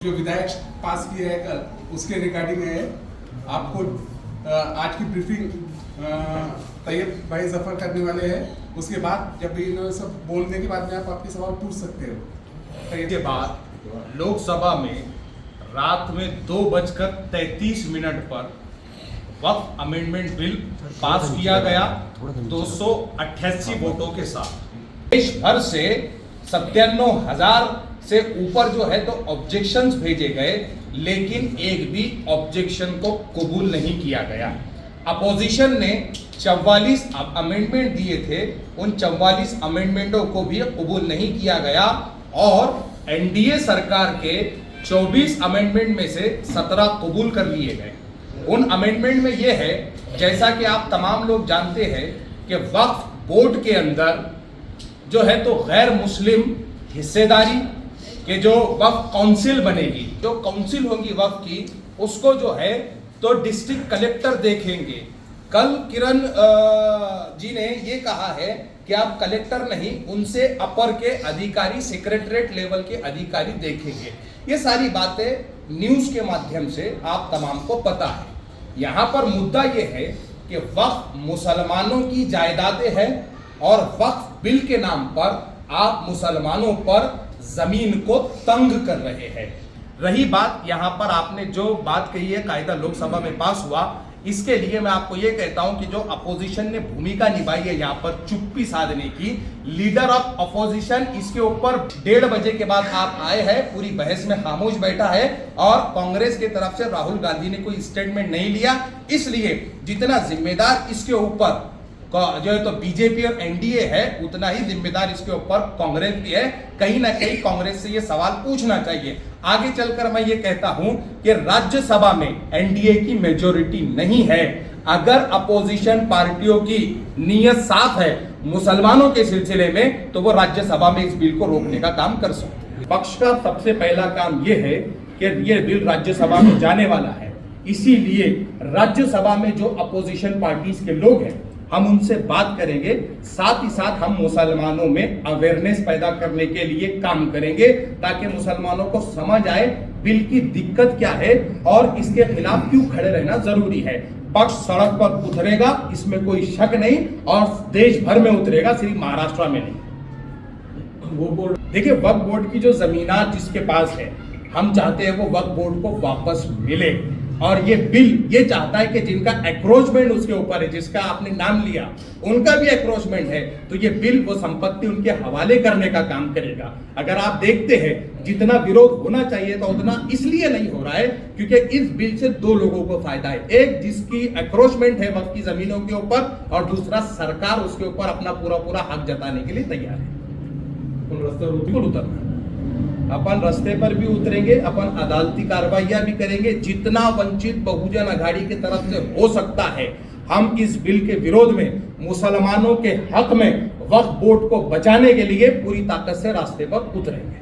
जो विधायक पास किया है कल, उसके रिगार्डिंग है। आपको आज की ब्रीफिंग तैयब भाई जफर करने वाले हैं। उसके बाद जब इन्होंने सब बोलने के बाद में आप आपके सवाल पूछ सकते हो। के बाद लोकसभा में रात में 2:33 पर वक्फ अमेंडमेंट बिल पास किया गया 288 वोटों के साथ। देश भर से 97,000 से ऊपर जो है तो ऑब्जेक्शंस भेजे गए, लेकिन एक भी ऑब्जेक्शन को कबूल नहीं किया गया। अपोजिशन ने 44 अमेंडमेंट दिए थे, उन 44 अमेंडमेंटों को भी कबूल नहीं किया गया और एनडीए सरकार के 24 अमेंडमेंट में से 17 कबूल कर लिए गए। उन अमेंडमेंट में यह है, जैसा कि आप तमाम लोग जानते हैं कि वक्फ बोर्ड के अंदर जो है तो गैर मुस्लिम हिस्सेदारी कि जो वक्फ काउंसिल बनेगी, जो काउंसिल होगी वक्फ की, उसको जो है तो डिस्ट्रिक्ट कलेक्टर देखेंगे। कल किरण जी ने ये कहा है कि आप कलेक्टर नहीं, उनसे अपर के अधिकारी, सेक्रेटरीट लेवल के अधिकारी देखेंगे। ये सारी बातें न्यूज के माध्यम से आप तमाम को पता है। यहाँ पर मुद्दा ये है कि वक्फ मुसलमानों की जायदादें हैं और वक्फ बिल के नाम पर आप मुसलमानों पर जमीन को तंग कर रहे हैं। रही बात यहाँ पर आपने जो बात कही है, कायदा लोकसभा में पास हुआ, इसके लिए मैं आपको ये कहता हूं कि जो अपोजिशन ने भूमिका निभाई है यहाँ पर चुप्पी साधने की, लीडर ऑफ अपोजिशन इसके ऊपर 1:30 बजे के बाद आप आए हैं, पूरी बहस में खामोश बैठा है और कांग्रेस की तरफ से राहुल गांधी ने कोई स्टेटमेंट नहीं लिया। इसलिए जितना जिम्मेदार इसके ऊपर जो है तो बीजेपी और एनडीए है, उतना ही जिम्मेदार इसके ऊपर कांग्रेस भी है। कहीं ना कहीं कांग्रेस से ये सवाल पूछना चाहिए। आगे चलकर मैं ये कहता हूं कि राज्यसभा में एनडीए की मेजॉरिटी नहीं है। अगर अपोजिशन पार्टियों की नीयत साफ है मुसलमानों के सिलसिले में, तो वो राज्यसभा में इस बिल को रोकने का काम कर सकते हैं। पक्ष का सबसे पहला काम यह है कि ये बिल राज्यसभा में जाने वाला है, इसीलिए राज्यसभा में जो अपोजिशन पार्टीज के लोग हैं हम उनसे बात करेंगे, साथ ही साथ हम मुसलमानों में अवेयरनेस पैदा करने के लिए काम करेंगे ताकि मुसलमानों को समझ आए बिल की दिक्कत क्या है और इसके खिलाफ क्यों खड़े रहना जरूरी है। पक्ष सड़क पर उतरेगा, इसमें कोई शक नहीं, और देश भर में उतरेगा, सिर्फ महाराष्ट्र में नहीं। वो बोर्ड देखिए, वक्फ बोर्ड की जो जमीनात जिसके पास है, हम चाहते हैं वो वक्फ बोर्ड को वापस मिले। और ये बिल ये चाहता है कि जिनका एक्रोचमेंट उसके ऊपर है, जिसका आपने नाम लिया, उनका भी एक्रोचमेंट है, तो ये बिल वो संपत्ति उनके हवाले करने का काम करेगा। अगर आप देखते हैं जितना विरोध होना चाहिए था उतना इसलिए नहीं हो रहा है क्योंकि इस बिल से दो लोगों को फायदा है। एक जिसकी एक्रोचमेंट है वक्फ की जमीनों के ऊपर, और दूसरा सरकार उसके ऊपर अपना पूरा हक जताने के लिए तैयार है। बिल्कुल उतरना, अपन रास्ते पर भी उतरेंगे, अपन अदालती कार्रवाइयां भी करेंगे। जितना वंचित बहुजन अघाड़ी की तरफ से हो सकता है, हम इस बिल के विरोध में, मुसलमानों के हक में वक्फ बोर्ड को बचाने के लिए पूरी ताकत से रास्ते पर उतरेंगे।